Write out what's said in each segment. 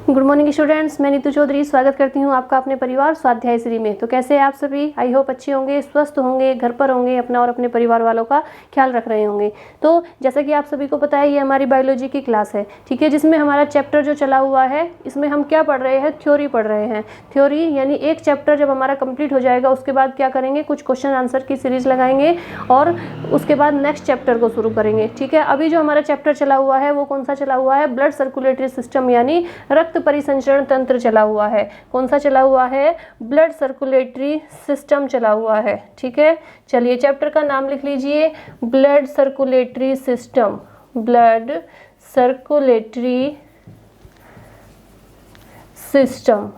Good morning students, मैं नीतू चौधरी स्वागत करती हूँ आपका अपने परिवार स्वाध्याय श्री में। तो कैसे हैं आप सभी? आई होप अच्छे होंगे, स्वस्थ होंगे, घर पर होंगे, अपना और अपने परिवार वालों का ख्याल रख रहे होंगे। तो जैसा कि आप सभी को पता है, ये हमारी बायोलॉजी की क्लास है, ठीक है, जिसमें हमारा चैप्टर जो चला हुआ है, इसमें हम क्या पढ़ रहे हैं? थ्योरी पढ़ रहे हैं। थ्योरी यानी एक चैप्टर जब हमारा कंप्लीट हो जाएगा, उसके बाद क्या करेंगे? कुछ क्वेश्चन आंसर की सीरीज लगाएंगे और उसके बाद नेक्स्ट चैप्टर को शुरू करेंगे, ठीक है। अभी जो हमारा चैप्टर चला हुआ है वो कौन सा चला हुआ है? ब्लड सर्कुलेटरी सिस्टम यानी रक्त परिसंचरण तंत्र चला हुआ है। कौन सा चला हुआ है? ब्लड सर्कुलेटरी सिस्टम चला हुआ है, ठीक है। चलिए चैप्टर का नाम लिख लीजिए, blood circulatory system. Blood circulatory system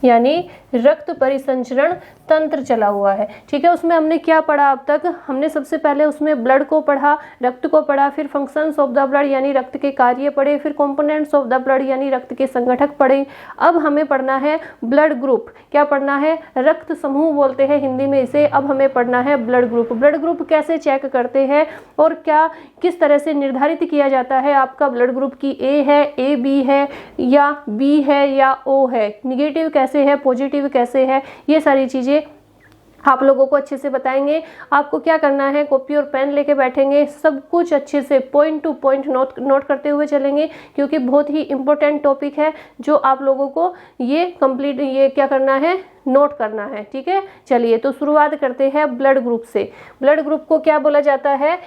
यानी रक्त परिसंचरण तंत्र चला हुआ है, ठीक है। उसमें हमने क्या पढ़ा अब तक? हमने सबसे पहले उसमें ब्लड को पढ़ा, रक्त को पढ़ा, फिर फंक्शंस ऑफ द ब्लड यानी रक्त के कार्य पढ़े, फिर कंपोनेंट्स ऑफ द ब्लड यानी रक्त के संगठक पढ़े। अब हमें पढ़ना है ब्लड ग्रुप। क्या पढ़ना है? रक्त समूह बोलते हैं हिंदी में इसे। अब हमें पढ़ना है ब्लड ग्रुप। ब्लड ग्रुप कैसे चेक करते हैं और क्या किस तरह से निर्धारित किया जाता है आपका ब्लड ग्रुप की ए है, ए बी है या बी है या ओ है, निगेटिव कैसे है, पॉजिटिव कैसे है, ये सारी चीजें आप लोगों को अच्छे से बताएंगे। आपको क्या करना है? कॉपी और पेन लेके बैठेंगे, सब कुछ अच्छे से पॉइंट टू पॉइंट नोट करते हुए चलेंगे, क्योंकि बहुत ही इंपॉर्टेंट टॉपिक है जो आप लोगों को ये क्या करना है? नोट करना है, ठीक है। चलिए तो शुरुआत करते हैं ब्लड ग्रुप से। ब्लड ग्रुप को क्या बोला जाता है?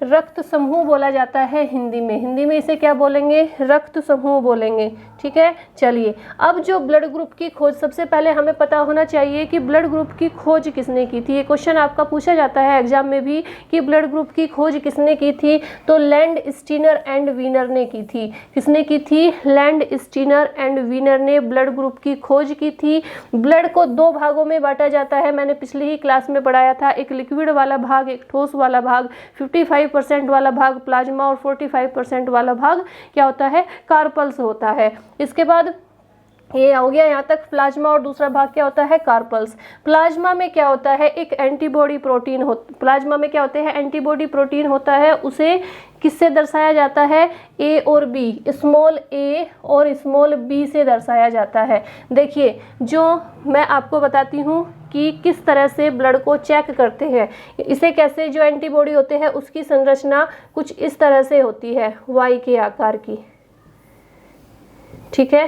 रक्त समूह बोला जाता है हिंदी में। हिंदी में इसे क्या बोलेंगे? रक्त समूह बोलेंगे, ठीक है। चलिए अब जो ब्लड ग्रुप की खोज, सबसे पहले हमें पता होना चाहिए कि ब्लड ग्रुप की खोज किसने की थी। ये क्वेश्चन आपका पूछा जाता है एग्जाम में भी कि ब्लड ग्रुप की खोज किसने की थी। तो लैंड स्टीनर एंड वीनर ने की थी। किसने की थी? लैंड स्टीनर एंड वीनर ने ब्लड ग्रुप की खोज की थी। ब्लड को दो भागों में बांटा जाता है, मैंने पिछली ही क्लास में पढ़ाया था। एक लिक्विड वाला भाग, एक ठोस वाला भाग। 55% वाला भाग प्लाज्मा और 45% वाला भाग क्या होता है? कार्पल्स होता है। इसके बाद ये हो गया यहाँ तक प्लाज्मा, और दूसरा भाग क्या होता है? कार्पल्स। प्लाज्मा में क्या होता है? एक एंटीबॉडी प्रोटीन प्लाज्मा में क्या होते हैं? एंटीबॉडी प्रोटीन होता है। उसे किससे दर्शाया जाता है? ए और बी, स्मॉल ए और स्मॉल बी से दर्शाया जाता है। देखिए जो मैं आपको बताती हूँ कि किस तरह से ब्लड को चेक करते हैं। इसे कैसे, जो एंटीबॉडी होते हैं उसकी संरचना कुछ इस तरह से होती है, वाई के आकार की, ठीक है।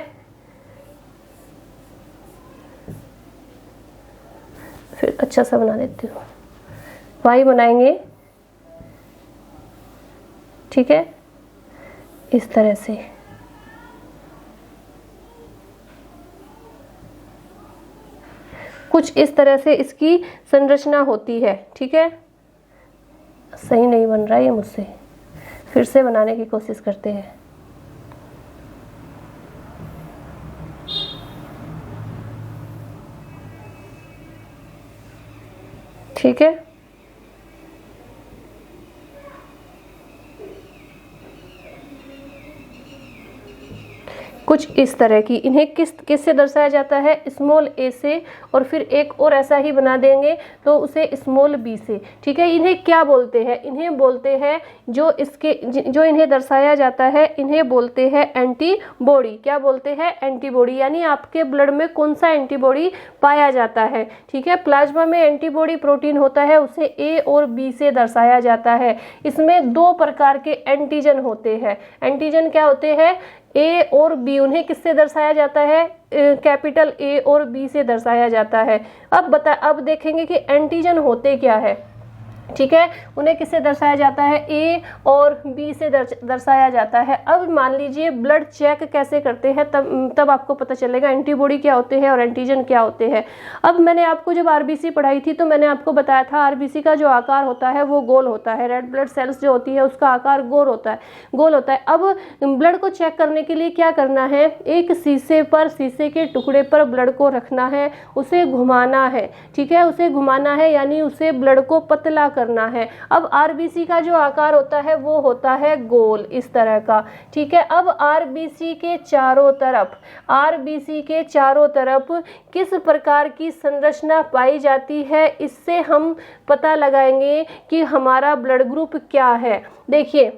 फिर अच्छा सा बना देती हूँ, वाई बनाएंगे, ठीक है, इस तरह से। कुछ इस तरह से इसकी संरचना होती है, ठीक है। सही नहीं बन रहा है ये मुझसे, फिर से बनाने की कोशिश करते हैं। ठीक है, कुछ इस तरह की। इन्हें किससे दर्शाया जाता है? स्मॉल ए से, और फिर एक और ऐसा ही बना देंगे तो उसे स्मॉल बी से, ठीक है। इन्हें क्या बोलते हैं? इन्हें बोलते हैं, जो इन्हें दर्शाया जाता है इन्हें बोलते हैं एंटीबॉडी। क्या बोलते हैं? एंटीबॉडी। यानी आपके ब्लड में कौन सा एंटीबॉडी पाया जाता है, ठीक है। प्लाज्मा में एंटीबॉडी प्रोटीन होता है, उसे ए और बी से दर्शाया जाता है। इसमें दो प्रकार के एंटीजन होते हैं। एंटीजन क्या होते हैं? ए और बी। उन्हें किससे दर्शाया जाता है? कैपिटल ए और बी से दर्शाया जाता है। अब देखेंगे कि एंटीजन होते क्या है, ठीक है। उन्हें किससे दर्शाया जाता है? ए और बी से दर्शाया जाता है। अब मान लीजिए ब्लड चेक कैसे करते हैं, तब आपको पता चलेगा एंटीबॉडी क्या होते हैं और एंटीजन क्या होते हैं। अब मैंने आपको जब आरबीसी पढ़ाई थी तो मैंने आपको बताया था आरबीसी का जो आकार होता है वो गोल होता है। रेड ब्लड सेल्स जो होती है उसका आकार गोल होता है। अब ब्लड को चेक करने के लिए क्या करना है? एक शीशे के टुकड़े पर ब्लड को रखना है, उसे घुमाना है, ठीक है। उसे घुमाना है यानी उसे ब्लड को पतला करना है। अब आरबीसी का जो आकार होता है वो होता है गोल, इस तरह का, ठीक है। अब आरबीसी के चारों तरफ किस प्रकार की संरचना पाई जाती है, इससे हम पता लगाएंगे कि हमारा ब्लड ग्रुप क्या है। देखिए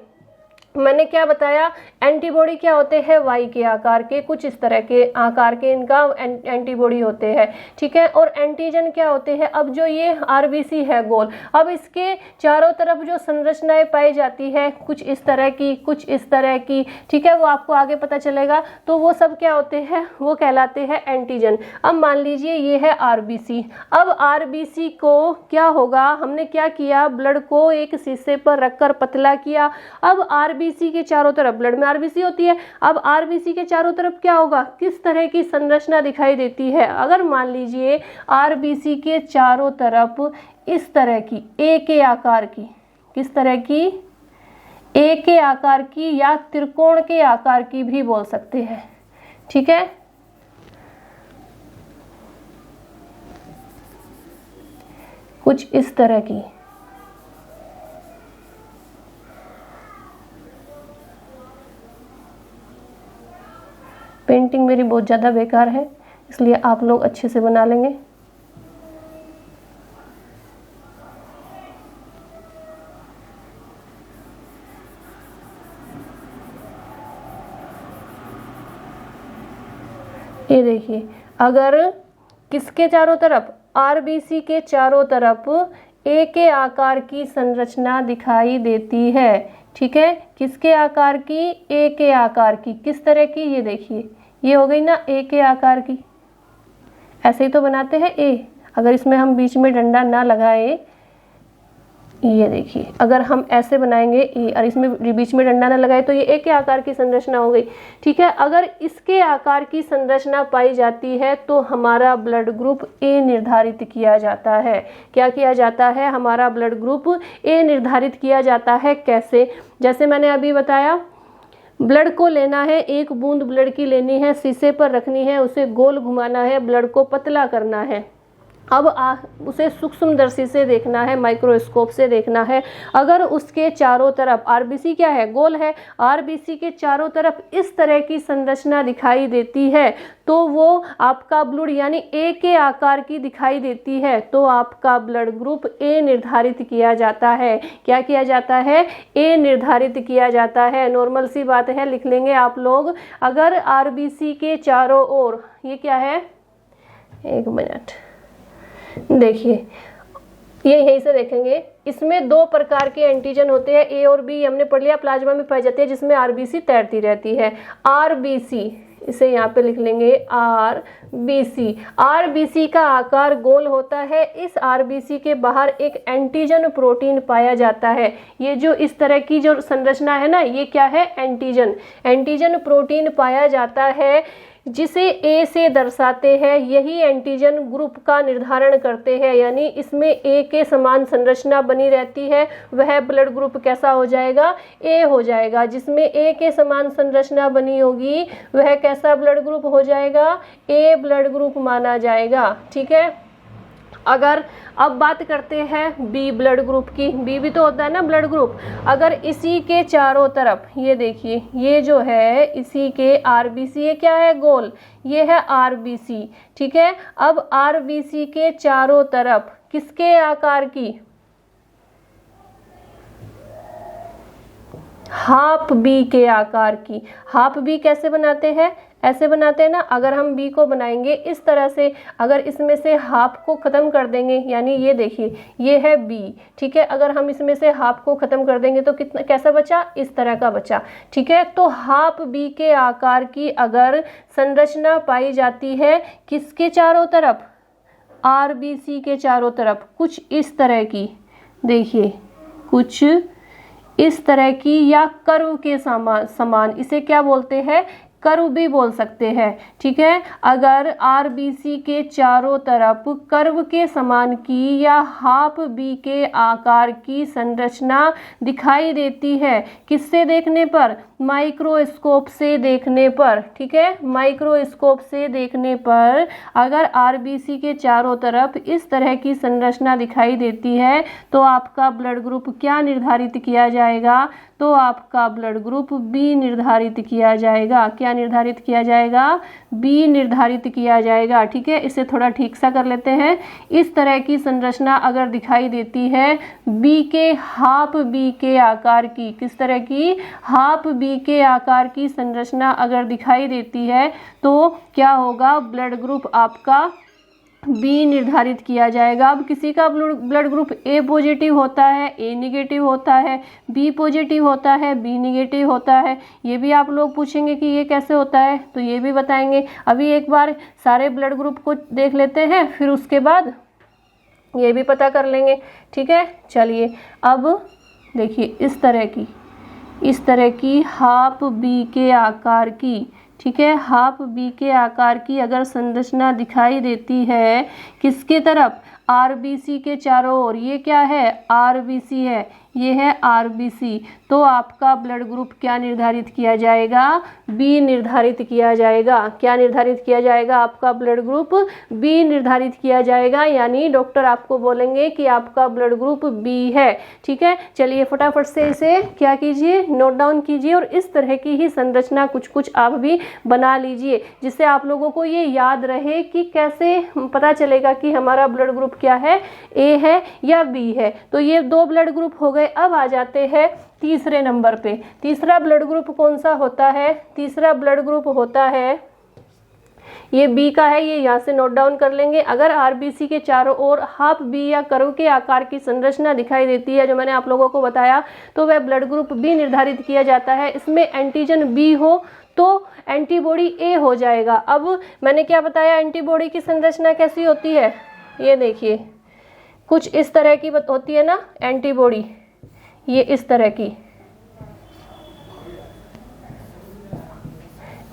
मैंने क्या बताया, एंटीबॉडी क्या होते हैं, वाई के आकार के, कुछ इस तरह के आकार के इनका एंटीबॉडी होते हैं, ठीक है। और एंटीजन क्या होते हैं, अब जो ये आरबीसी है गोल, अब इसके चारों तरफ जो संरचनाएं पाई जाती है, कुछ इस तरह की, कुछ इस तरह की, ठीक है, वो आपको आगे पता चलेगा। तो वो सब क्या होते हैं, वो कहलाते हैं एंटीजन। अब मान लीजिए ये है आरबीसी। अब आरबीसी को क्या होगा, हमने क्या किया, ब्लड को एक शीशे पर रखकर पतला किया। अब आरबीसी के चारों तरफ, ब्लड में आरबीसी होती है, अब आरबीसी के चारों तरफ क्या होगा, किस तरह की संरचना दिखाई देती है। अगर मान लीजिए आरबीसी के चारों तरफ इस तरह की ए के आकार की, किस तरह की, ए के आकार की या त्रिकोण के आकार की भी बोल सकते हैं, ठीक है। कुछ इस तरह की, पेंटिंग मेरी बहुत ज़्यादा बेकार है, इसलिए आप लोग अच्छे से बना लेंगे। ये देखिए, अगर किसके चारों तरफ, आरबीसी के चारों तरफ ए के आकार की संरचना दिखाई देती है, ठीक है। किसके आकार की, ए के आकार की, किस तरह की, ये देखिए, ये हो गई ना ए के आकार की। ऐसे ही तो बनाते हैं ए, अगर इसमें हम बीच में डंडा ना लगाए, ये देखिए, अगर हम ऐसे बनाएंगे ए और इसमें बीच में डंडा ना लगाए तो ये ए के आकार की संरचना हो गई, ठीक है। अगर इसके आकार की संरचना पाई जाती है तो हमारा ब्लड ग्रुप ए निर्धारित किया जाता है। क्या किया जाता है, हमारा ब्लड ग्रुप ए निर्धारित किया जाता है। कैसे, जैसे मैंने अभी बताया, ब्लड को लेना है, एक बूंद ब्लड की लेनी है, शीशे पर रखनी है, उसे गोल घुमाना है, ब्लड को पतला करना है। अब उसे सूक्ष्मदर्शी से देखना है, माइक्रोस्कोप से देखना है। अगर उसके चारों तरफ, आरबीसी क्या है, गोल है, आरबीसी के चारों तरफ इस तरह की संरचना दिखाई देती है तो वो आपका ब्लड यानी ए के आकार की दिखाई देती है तो आपका ब्लड ग्रुप ए निर्धारित किया जाता है। क्या किया जाता है, ए निर्धारित किया जाता है। नॉर्मल सी बात है, लिख लेंगे आप लोग। अगर आरबीसी के चारों ओर, ये क्या है, एक मिनट देखिए, ये यहीं से देखेंगे, इसमें दो प्रकार के एंटीजन होते हैं, ए और बी हमने पढ़ लिया, प्लाज्मा में पाई जाती है, जिसमें आरबीसी तैरती रहती है। आरबीसी, इसे यहाँ पे लिख लेंगे आरबीसी। आरबीसी का आकार गोल होता है। इस आरबीसी के बाहर एक एंटीजन प्रोटीन पाया जाता है। ये जो इस तरह की जो संरचना है ना, ये क्या है, एंटीजन। एंटीजन प्रोटीन पाया जाता है जिसे ए से दर्शाते हैं। यही एंटीजन ग्रुप का निर्धारण करते हैं, यानी इसमें ए के समान संरचना बनी रहती है। वह ब्लड ग्रुप कैसा हो जाएगा, ए हो जाएगा। जिसमें ए के समान संरचना बनी होगी वह कैसा ब्लड ग्रुप हो जाएगा, ए ब्लड ग्रुप माना जाएगा, ठीक है। अगर अब बात करते हैं बी ब्लड ग्रुप की, बी भी तो होता है ना ब्लड ग्रुप। अगर इसी के चारों तरफ, ये देखिए, ये जो है इसी के आरबीसी, ये क्या है, गोल, ये है आरबीसी, ठीक है। अब आरबीसी के चारों तरफ किसके आकार की, हाफ बी के आकार की। हाफ बी कैसे बनाते हैं, ऐसे बनाते हैं ना। अगर हम बी को बनाएंगे इस तरह से, अगर इसमें से हाफ को ख़त्म कर देंगे, यानी ये देखिए, ये है बी, ठीक है। अगर हम इसमें से हाफ को ख़त्म कर देंगे तो कितना, कैसा बचा, इस तरह का बचा, ठीक है। तो हाफ बी के आकार की अगर संरचना पाई जाती है किसके चारों तरफ, आरबीसी के चारों तरफ, कुछ इस तरह की, देखिए, कुछ इस तरह की, या कर्व के समान, इसे क्या बोलते हैं, कर्व भी बोल सकते हैं, ठीक है। अगर आरबीसी के चारों तरफ कर्व के समान की या हाफ बी के आकार की संरचना दिखाई देती है, किससे देखने पर, माइक्रोस्कोप से देखने पर, ठीक है। माइक्रोस्कोप से देखने पर अगर आरबीसी के चारों तरफ इस तरह की संरचना दिखाई देती है तो आपका ब्लड ग्रुप क्या निर्धारित किया जाएगा, तो आपका ब्लड ग्रुप बी निर्धारित किया जाएगा। क्या क्या निर्धारित किया जाएगा, बी निर्धारित किया जाएगा। ठीक है, इसे थोड़ा ठीक सा कर लेते हैं। इस तरह की संरचना अगर दिखाई देती है बी के हाफ बी के आकार की, किस तरह की, हाफ बी के आकार की संरचना अगर दिखाई देती है तो क्या होगा, ब्लड ग्रुप आपका बी निर्धारित किया जाएगा। अब किसी का ब्लड ग्रुप ए पॉजिटिव होता है, ए निगेटिव होता है, बी पॉजिटिव होता है, बी निगेटिव होता है। ये भी आप लोग पूछेंगे कि ये कैसे होता है, तो ये भी बताएंगे। अभी एक बार सारे ब्लड ग्रुप को देख लेते हैं, फिर उसके बाद ये भी पता कर लेंगे। ठीक है, चलिए अब देखिए इस तरह की हाफ बी के आकार की, ठीक है, हाफ बी के आकार की अगर संरचना दिखाई देती है किसके तरफ, आरबीसी के चारों ओर। ये क्या है, आरबीसी है, ये है आरबीसी। तो आपका ब्लड ग्रुप क्या निर्धारित किया जाएगा, बी निर्धारित किया जाएगा। क्या निर्धारित किया जाएगा, आपका ब्लड ग्रुप बी निर्धारित किया जाएगा, यानी डॉक्टर आपको बोलेंगे कि आपका ब्लड ग्रुप बी है। ठीक है, चलिए फटाफट से इसे क्या कीजिए, नोट डाउन कीजिए और इस तरह की ही संरचना कुछ कुछ आप भी बना लीजिए, जिससे आप लोगों को ये याद रहे कि कैसे पता चलेगा कि हमारा ब्लड ग्रुप क्या है, ए है या बी है। तो ये 2 ब्लड ग्रुप हो गए। अब आ जाते हैं तीसरे नंबर पे। तीसरा ब्लड ग्रुप कौन सा होता है, तीसरा ब्लड ग्रुप होता है, ये बी का है, ये यहाँ से नोट डाउन कर लेंगे। अगर आरबीसी के चारों ओर हाफ बी या कर्व के आकार की संरचना दिखाई देती है, जो मैंने आप लोगों को बताया, तो वह ब्लड ग्रुप बी निर्धारित किया जाता है। इसमें एंटीजन बी हो तो एंटीबॉडी ए हो जाएगा। अब मैंने क्या बताया, एंटीबॉडी की संरचना कैसी होती है, ये देखिए कुछ इस तरह की होती है ना एंटीबॉडी, ये इस तरह की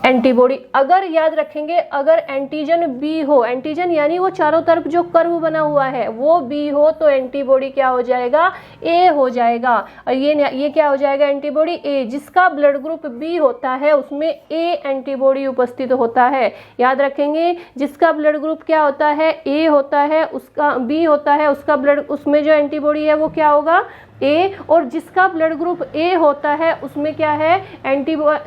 एंटीबॉडी। अगर याद रखेंगे, अगर एंटीजन बी हो, एंटीजन यानी वो चारों तरफ जो कर्व बना हुआ है वो बी हो, तो एंटीबॉडी क्या हो जाएगा, ए हो जाएगा। और ये क्या हो जाएगा, एंटीबॉडी ए। जिसका ब्लड ग्रुप बी होता है उसमें ए एंटीबॉडी उपस्थित होता है। याद रखेंगे, जिसका ब्लड ग्रुप क्या होता है, ए होता है, उसका बी होता है, उसका ब्लड, उसमें जो एंटीबॉडी है वो क्या होगा, ए। और जिसका ब्लड ग्रुप ए होता है उसमें क्या है,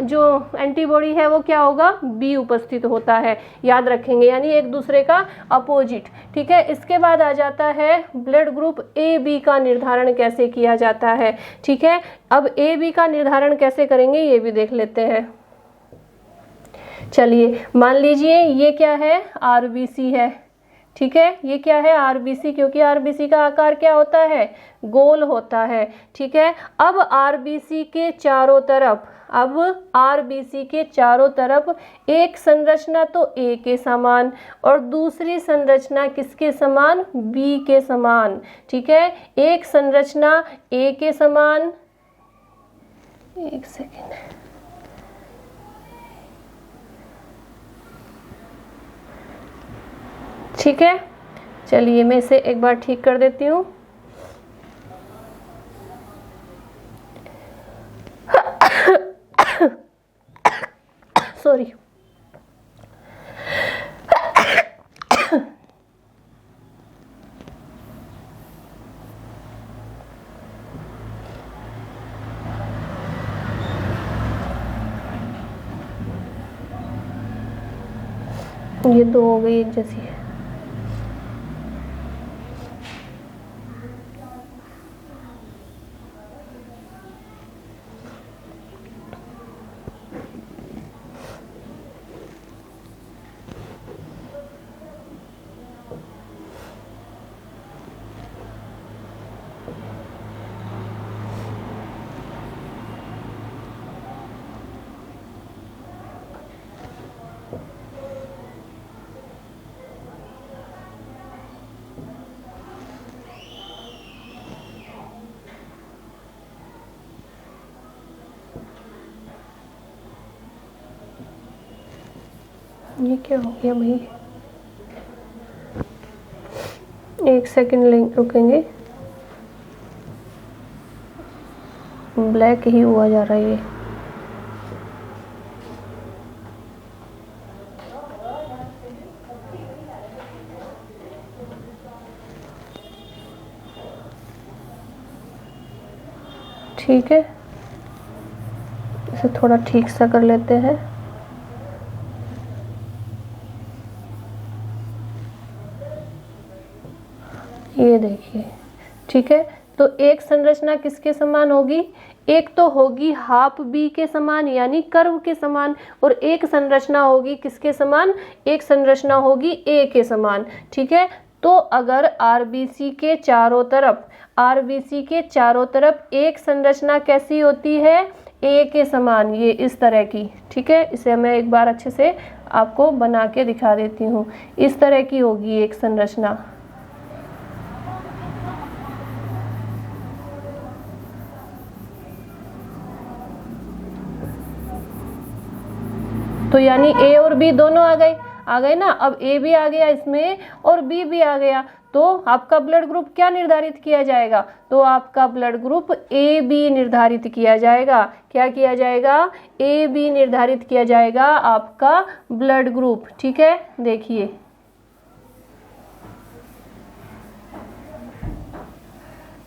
जो एंटीबॉडी है वो क्या होगा, बी उपस्थित होता है। याद रखेंगे, यानी एक दूसरे का अपोजिट। ठीक है, इसके बाद आ जाता है ब्लड ग्रुप ए बी का निर्धारण कैसे किया जाता है। ठीक है, अब ए बी का निर्धारण कैसे करेंगे ये भी देख लेते हैं। चलिए मान लीजिए ये क्या है, आरबीसी है। ठीक है, ये क्या है, आरबीसी, क्योंकि आरबीसी का आकार क्या होता है, गोल होता है। ठीक है, अब आरबीसी के चारों तरफ, अब आरबीसी के चारों तरफ एक संरचना तो ए के समान और दूसरी संरचना किसके समान, बी के समान। ठीक है, एक संरचना ए के समान, एक सेकेंड, ठीक है, चलिए मैं इसे एक बार ठीक कर देती हूँ। सॉरी, ये 2 हो गई एक जैसी है। ये क्या हो गया भाई, एक सेकंड रुकेंगे, ब्लैक ही हुआ जा रहा है ये। ठीक है, इसे थोड़ा ठीक सा कर लेते हैं। ठीक है, तो एक संरचना किसके समान होगी, एक तो होगी हाफ बी के समान यानी कर्व के समान, और एक संरचना होगी किसके समान, एक संरचना होगी ए के समान। ठीक है, तो अगर आरबीसी के चारों तरफ, आरबीसी के चारों तरफ एक संरचना कैसी होती है, ए के समान, ये इस तरह की। ठीक है, इसे मैं एक बार अच्छे से आपको बना के दिखा देती हूँ। इस तरह की होगी एक संरचना। तो यानी ए और बी दोनों आ गए ना। अब ए भी आ गया इसमें और बी भी आ गया, तो आपका ब्लड ग्रुप क्या निर्धारित किया जाएगा, तो आपका ब्लड ग्रुप ए बी निर्धारित किया जाएगा। क्या किया जाएगा, ए बी निर्धारित किया जाएगा आपका ब्लड ग्रुप। ठीक है, देखिए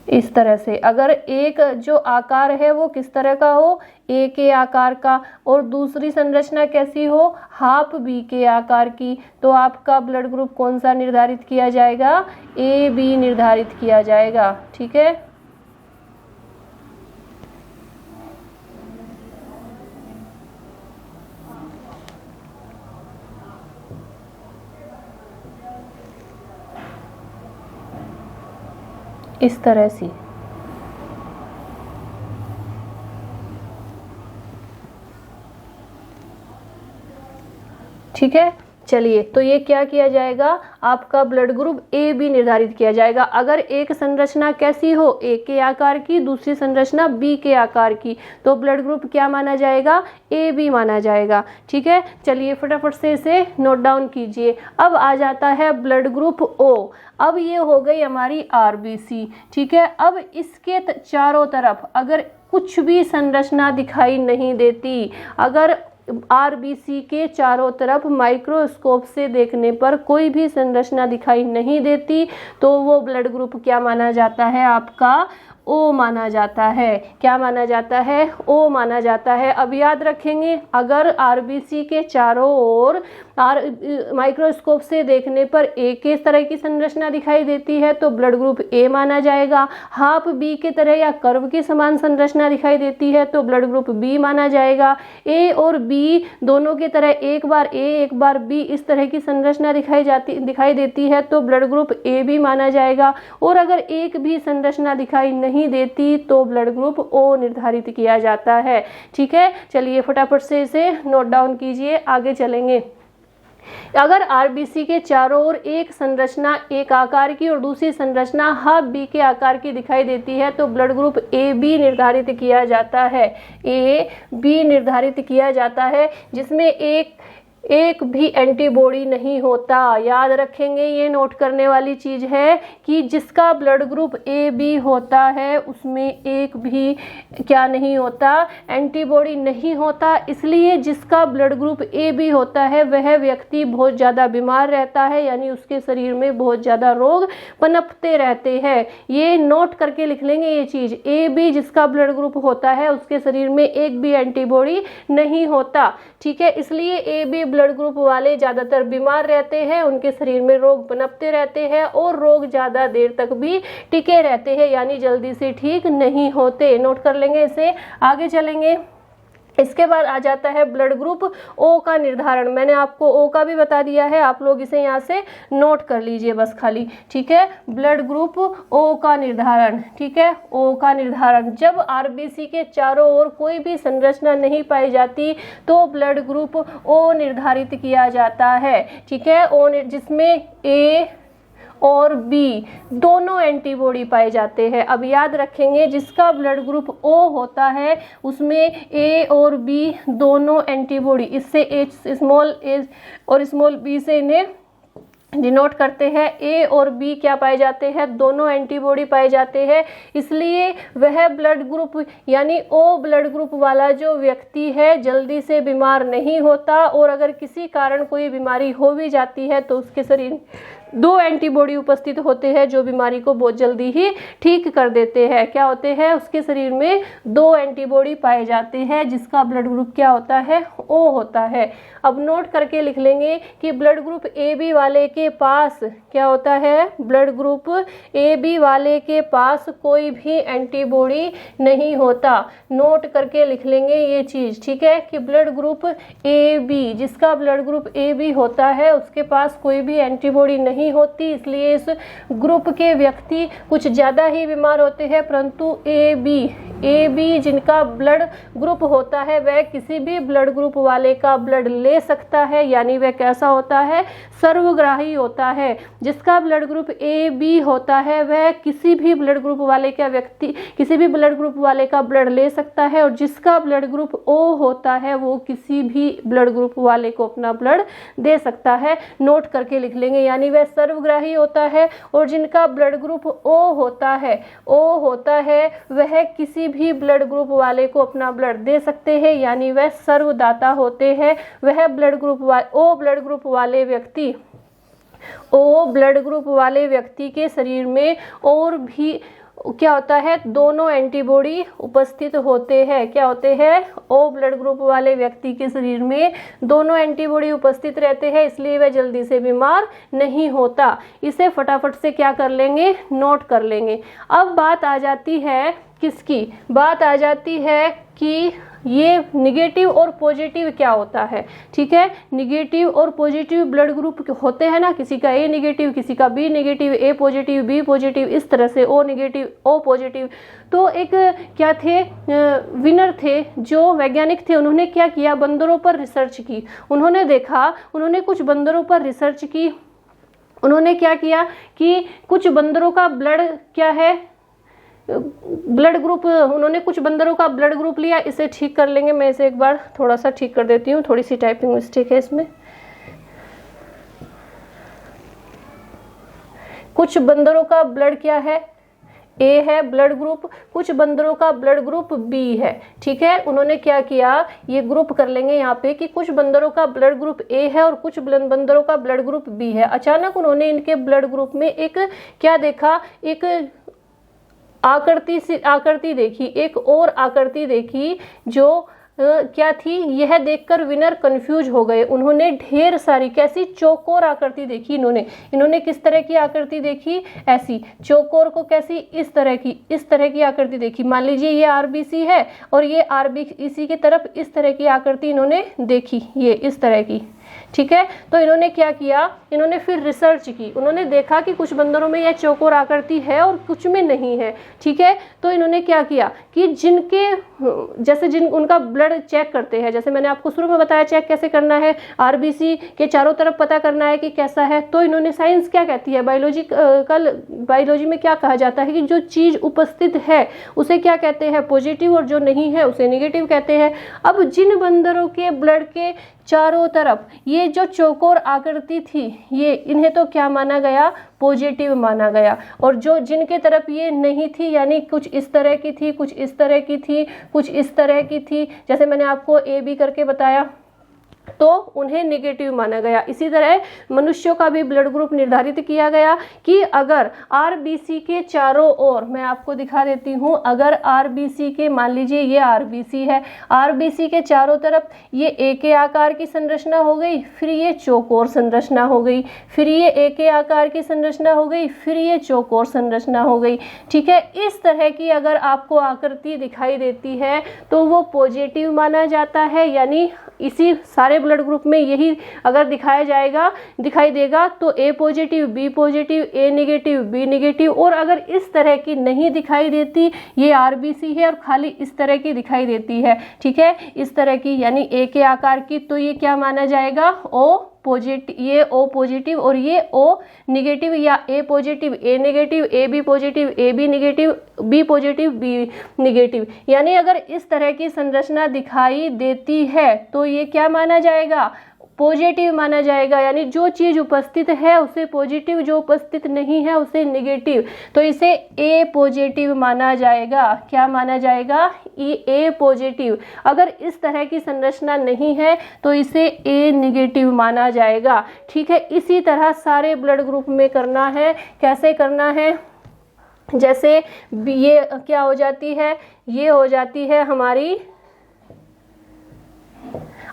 इस तरह से, अगर एक जो आकार है वो किस तरह का हो, ए के आकार का, और दूसरी संरचना कैसी हो, हाफ बी के आकार की, तो आपका ब्लड ग्रुप कौन सा निर्धारित किया जाएगा, ए बी निर्धारित किया जाएगा। ठीक है, इस तरह से। ठीक है, चलिए, तो ये क्या किया जाएगा, आपका ब्लड ग्रुप ए बी निर्धारित किया जाएगा। अगर एक संरचना कैसी हो, ए के आकार की, दूसरी संरचना बी के आकार की, तो ब्लड ग्रुप क्या माना जाएगा, ए बी माना जाएगा। ठीक है, चलिए फटाफट से इसे नोट डाउन कीजिए। अब आ जाता है ब्लड ग्रुप ओ। अब ये हो गई हमारी आरबीसी। ठीक है, अब इसके चारों तरफ अगर कुछ भी संरचना दिखाई नहीं देती, अगर आरबीसी के चारों तरफ माइक्रोस्कोप से देखने पर कोई भी संरचना दिखाई नहीं देती, तो वो ब्लड ग्रुप क्या माना जाता है, आपका ओ माना जाता है। क्या माना जाता है, ओ माना जाता है। अब याद रखेंगे, अगर आरबीसी के चारों ओर माइक्रोस्कोप से देखने पर ए के तरह की संरचना दिखाई देती है तो ब्लड ग्रुप ए माना जाएगा। हाफ बी के तरह या कर्व के समान संरचना दिखाई देती है तो ब्लड ग्रुप बी माना जाएगा। ए और बी दोनों के तरह एक बार ए एक बार बी इस तरह की संरचना दिखाई देती है तो ब्लड ग्रुप ए बी माना जाएगा। और अगर एक भी संरचना दिखाई नहीं देती तो ब्लड ग्रुप ओ निर्धारित किया जाता है। ठीक है, चलिए फटाफट से इसे नोट डाउन कीजिए, आगे चलेंगे। अगर आरबीसी के चारों ओर एक संरचना एक आकार की और दूसरी संरचना हाफ बी के आकार की दिखाई देती है तो ब्लड ग्रुप ए बी निर्धारित किया जाता है। ए बी निर्धारित किया जाता है, जिसमें एक भी एंटीबॉडी नहीं होता। याद रखेंगे, ये नोट करने वाली चीज है कि जिसका ब्लड ग्रुप ए बी होता है उसमें एक भी क्या नहीं होता, एंटीबॉडी नहीं होता। इसलिए जिसका ब्लड ग्रुप ए बी होता है वह व्यक्ति बहुत ज़्यादा बीमार रहता है, यानी उसके शरीर में बहुत ज़्यादा रोग पनपते रहते हैं। ये नोट करके लिख लेंगे ये चीज़। ए बी जिसका ब्लड ग्रुप होता है उसके शरीर में एक भी एंटीबॉडी नहीं होता। ठीक है, इसलिए ए बी ब्लड ग्रुप वाले ज़्यादातर बीमार रहते हैं, उनके शरीर में रोग पनपते रहते हैं और रोग ज़्यादा देर तक भी टिके रहते हैं, यानी जल्दी से ठीक नहीं होते। नोट कर लेंगे इसे, आगे चलेंगे। इसके बाद आ जाता है ब्लड ग्रुप ओ का निर्धारण। मैंने आपको ओ का भी बता दिया है, आप लोग इसे यहाँ से नोट कर लीजिए बस खाली। ठीक है, ब्लड ग्रुप ओ का निर्धारण। ठीक है, ओ का निर्धारण, जब आरबीसी के चारों ओर कोई भी संरचना नहीं पाई जाती तो ब्लड ग्रुप ओ निर्धारित किया जाता है। ठीक है, ओ जिसमें ए और बी दोनों एंटीबॉडी पाए जाते हैं। अब याद रखेंगे, जिसका ब्लड ग्रुप ओ होता है उसमें ए और बी दोनों एंटीबॉडी, इससे एच स्मॉल ए और स्मॉल बी से इन्हें डिनोट करते हैं। ए और बी क्या पाए जाते हैं, दोनों एंटीबॉडी पाए जाते हैं। इसलिए वह ब्लड ग्रुप यानी ओ ब्लड ग्रुप वाला जो व्यक्ति है जल्दी से बीमार नहीं होता, और अगर किसी कारण कोई बीमारी हो भी जाती है तो उसके शरीर दो एंटीबॉडी उपस्थित होते हैं जो बीमारी को बहुत जल्दी ही ठीक कर देते हैं। क्या होते हैं? उसके शरीर में दो एंटीबॉडी पाए जाते हैं जिसका ब्लड ग्रुप क्या होता है? ओ होता है। अब नोट करके लिख लेंगे कि ब्लड ग्रुप ए बी वाले के पास क्या होता है? ब्लड ग्रुप ए बी वाले के पास कोई भी एंटीबॉडी नहीं होता। नोट करके लिख लेंगे ये चीज़, ठीक है, कि ब्लड ग्रुप ए बी, जिसका ब्लड ग्रुप ए बी होता है उसके पास कोई भी एंटीबॉडी नहीं होती, इसलिए इस ग्रुप के व्यक्ति कुछ ज़्यादा ही बीमार होते हैं। परंतु ए बी जिनका ब्लड ग्रुप होता है वह किसी भी ब्लड ग्रुप वाले का ब्लड ले सकता है, यानी वह कैसा होता है? सर्वग्राही होता है। जिसका ब्लड ग्रुप ए बी होता है वह किसी भी ब्लड ग्रुप वाले का व्यक्ति किसी भी ब्लड ग्रुप वाले का ब्लड ले सकता है, और जिसका ब्लड ग्रुप ओ होता है वो किसी भी ब्लड ग्रुप वाले को अपना ब्लड दे सकता है। नोट करके लिख लेंगे, यानी वह सर्वग्राही होता है, और जिनका ब्लड ग्रुप ओ होता है वह किसी भी ब्लड ग्रुप वाले को अपना ब्लड दे सकते हैं, यानी वह सर्वदाता होते हैं। वह ओ ब्लड ग्रुप वाले व्यक्ति के शरीर में और भी क्या होता है? दोनों एंटीबॉडी उपस्थित होते हैं। क्या होते हैं? ओ ब्लड ग्रुप वाले व्यक्ति के शरीर में दोनों एंटीबॉडी उपस्थित रहते हैं, इसलिए वह जल्दी से बीमार नहीं होता। इसे फटाफट से क्या कर लेंगे? नोट कर लेंगे। अब बात आ जाती है किसकी? बात आ जाती है कि ये निगेटिव और पॉजिटिव क्या होता है, ठीक है। निगेटिव और पॉजिटिव ब्लड ग्रुप होते हैं ना, किसी का ए नेगेटिव, किसी का बी नेगेटिव, ए पॉजिटिव, बी पॉजिटिव, इस तरह से ओ नेगेटिव, ओ पॉजिटिव। तो एक क्या थे? विनर थे जो वैज्ञानिक थे, उन्होंने क्या किया? बंदरों पर रिसर्च की। उन्होंने देखा, उन्होंने कुछ बंदरों पर रिसर्च की। उन्होंने क्या किया कि कुछ बंदरों का ब्लड क्या है? ब्लड ग्रुप, उन्होंने कुछ बंदरों का ब्लड ग्रुप लिया। इसे ठीक कर लेंगे, मैं इसे एक बार थोड़ा सा ठीक कर देती हूँ, थोड़ी सी टाइपिंग मिस्टेक है इसमें। कुछ बंदरों का ब्लड क्या है? ए है ब्लड ग्रुप, कुछ बंदरों का ब्लड ग्रुप बी है, ठीक है। उन्होंने क्या किया? ये ग्रुप कर लेंगे यहाँ पे कि कुछ बंदरों का ब्लड ग्रुप ए है और कुछ बंदरों का ब्लड ग्रुप बी है। अचानक उन्होंने इनके ब्लड ग्रुप में एक क्या देखा? एक आकृति देखी, एक और आकृति देखी जो क्या थी? यह देखकर विनर कंफ्यूज हो गए। उन्होंने ढेर सारी कैसी? चौकोर आकृति देखी। इन्होंने किस तरह की आकृति देखी? ऐसी चौकोर को कैसी? इस तरह की आकृति देखी। मान लीजिए ये आरबीसी है और ये आरबीसी की तरफ इस तरह की आकृति इन्होंने देखी, ये इस तरह की, ठीक है। तो इन्होंने क्या किया? इन्होंने फिर रिसर्च की। उन्होंने देखा कि कुछ बंदरों में यह चौकोर आकृति है और कुछ में नहीं है, ठीक है। तो इन्होंने क्या किया कि जिन उनका ब्लड चेक करते हैं, जैसे मैंने आपको शुरू में बताया चेक कैसे करना है, आरबीसी के चारों तरफ पता करना है कि कैसा है। तो इन्होंने, साइंस क्या कहती है, बायोलॉजी में क्या कहा जाता है कि जो चीज उपस्थित है उसे क्या कहते हैं? पॉजिटिव, और जो नहीं है उसे नेगेटिव कहते हैं। अब जिन बंदरों के ब्लड के चारों तरफ ये जो चौकोर आकृति थी, ये इन्हें तो क्या माना गया? पॉजिटिव माना गया। और जो जिनके तरफ ये नहीं थी, यानी कुछ इस तरह की थी, कुछ इस तरह की थी, कुछ इस तरह की थी, जैसे मैंने आपको ए बी करके बताया, तो उन्हें नेगेटिव माना गया। इसी तरह मनुष्यों का भी ब्लड ग्रुप निर्धारित किया गया कि अगर आरबीसी के चारों ओर, मैं आपको दिखा देती हूँ, अगर आरबीसी के, मान लीजिए ये आरबीसी है, आरबीसी के चारों तरफ ये ए के आकार की संरचना हो गई, फिर ये चौकोर संरचना हो गई, फिर ये ए के आकार की संरचना हो गई, फिर ये चौकोर संरचना हो गई, ठीक है। इस तरह की अगर आपको आकृति दिखाई देती है तो वो पॉजिटिव माना जाता है, यानी इसी सारे ब्लड ग्रुप में यही अगर दिखाई देगा तो ए positive, B positive, A negative, B negative. और अगर इस तरह की नहीं दिखाई देती, ये आरबीसी है और खाली इस तरह की दिखाई देती है, ठीक है, इस तरह की, यानी ए के आकार की, तो ये क्या माना जाएगा? ओ पॉजिटिव, ये ओ पॉजिटिव और ये ओ नेगेटिव, या A positive, A negative, A B positive, A B negative, B positive, B negative. यानी अगर इस तरह की संरचना दिखाई देती है तो ये क्या माना जाएगा? पॉजिटिव माना जाएगा, यानी जो चीज उपस्थित है उसे पॉजिटिव, जो उपस्थित नहीं है उसे नेगेटिव, तो इसे ए पॉजिटिव माना जाएगा। क्या माना जाएगा? ए पॉजिटिव। अगर इस तरह की संरचना नहीं है तो इसे ए नेगेटिव माना जाएगा। ठीक है, इसी तरह सारे ब्लड ग्रुप में करना है। कैसे करना है? जैसे ये क्या हो जाती है, ये हो जाती है हमारी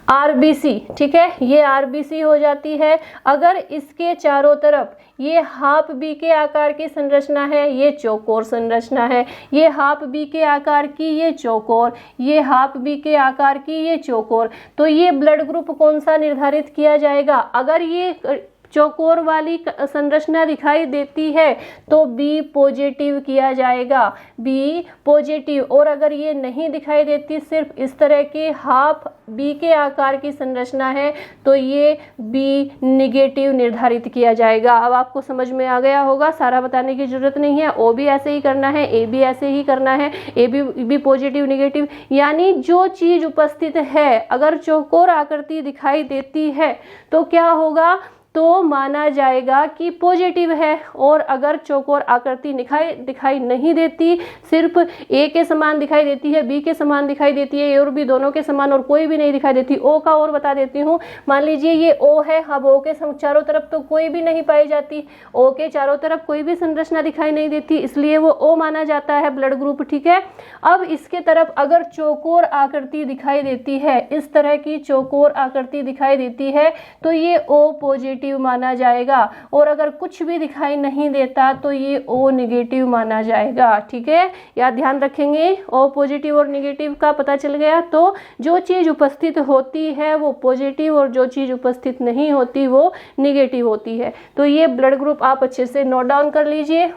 आरबीसी। ठीक है, ये आरबीसी हो जाती है। अगर इसके चारों तरफ ये हाफ बी के आकार की संरचना है, ये चौकोर संरचना है, ये हाफ बी के आकार की, ये चौकोर, ये हाफ बी के आकार की, ये चौकोर, तो ये ब्लड ग्रुप कौन सा निर्धारित किया जाएगा? अगर ये चौकोर वाली संरचना दिखाई देती है तो बी पॉजिटिव किया जाएगा, बी पॉजिटिव। और अगर ये नहीं दिखाई देती, सिर्फ इस तरह के हाफ बी के आकार की संरचना है, तो ये बी निगेटिव निर्धारित किया जाएगा। अब आपको समझ में आ गया होगा, सारा बताने की जरूरत नहीं है। ओ भी ऐसे ही करना है, ए भी ऐसे ही करना है, ए बी पॉजिटिव निगेटिव, यानी जो चीज उपस्थित है, अगर चौकोर आकृति दिखाई देती है तो क्या होगा? तो माना जाएगा कि पॉजिटिव है। और अगर चौकोर आकृति दिखाई नहीं देती, सिर्फ ए के समान दिखाई देती है, बी के समान दिखाई देती है, ए और बी दोनों के समान, और कोई भी नहीं दिखाई देती। ओ का और बता देती हूँ। मान लीजिए ये ओ है, अब ओ के चारों तरफ तो कोई भी नहीं पाई जाती, ओ के चारों तरफ कोई भी संरचना दिखाई नहीं देती, इसलिए वो ओ माना जाता है ब्लड ग्रुप। ठीक है, अब इसके तरफ अगर चौकोर आकृति दिखाई देती है, इस तरह की चौकोर आकृति दिखाई देती है, तो ये ओ पॉजिटिव माना जाएगा। और अगर कुछ भी दिखाई नहीं देता तो ये ओ नेगेटिव माना जाएगा। ठीक है, या ध्यान रखेंगे, ओ पॉजिटिव और नेगेटिव का पता चल गया। तो जो चीज उपस्थित होती है वो पॉजिटिव, और जो चीज उपस्थित नहीं होती वो नेगेटिव होती है। तो ये ब्लड ग्रुप आप अच्छे से नोट डाउन कर लीजिए।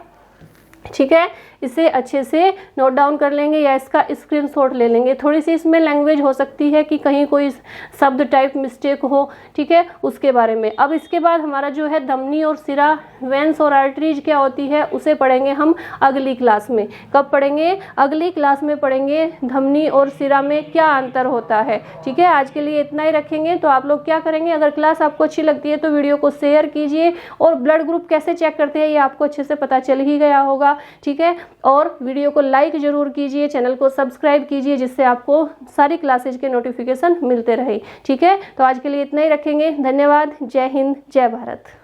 ठीक है, इसे अच्छे से नोट डाउन कर लेंगे या इसका स्क्रीनशॉट ले लेंगे। थोड़ी सी इसमें लैंग्वेज हो सकती है कि कहीं कोई शब्द टाइप मिस्टेक हो, ठीक है, उसके बारे में। अब इसके बाद हमारा जो है धमनी और सिरा, वेंस और आर्टरीज क्या होती है, उसे पढ़ेंगे हम अगली क्लास में। कब पढ़ेंगे? अगली क्लास में पढ़ेंगे धमनी और सिरा में क्या अंतर होता है। ठीक है, आज के लिए इतना ही रखेंगे। तो आप लोग क्या करेंगे, अगर क्लास आपको अच्छी लगती है तो वीडियो को शेयर कीजिए, और ब्लड ग्रुप कैसे चेक करते हैं ये आपको अच्छे से पता चल ही गया होगा। ठीक है, और वीडियो को लाइक जरूर कीजिए, चैनल को सब्सक्राइब कीजिए, जिससे आपको सारी क्लासेज के नोटिफिकेशन मिलते रहे। ठीक है, तो आज के लिए इतना ही रखेंगे। धन्यवाद। जय हिंद, जय भारत।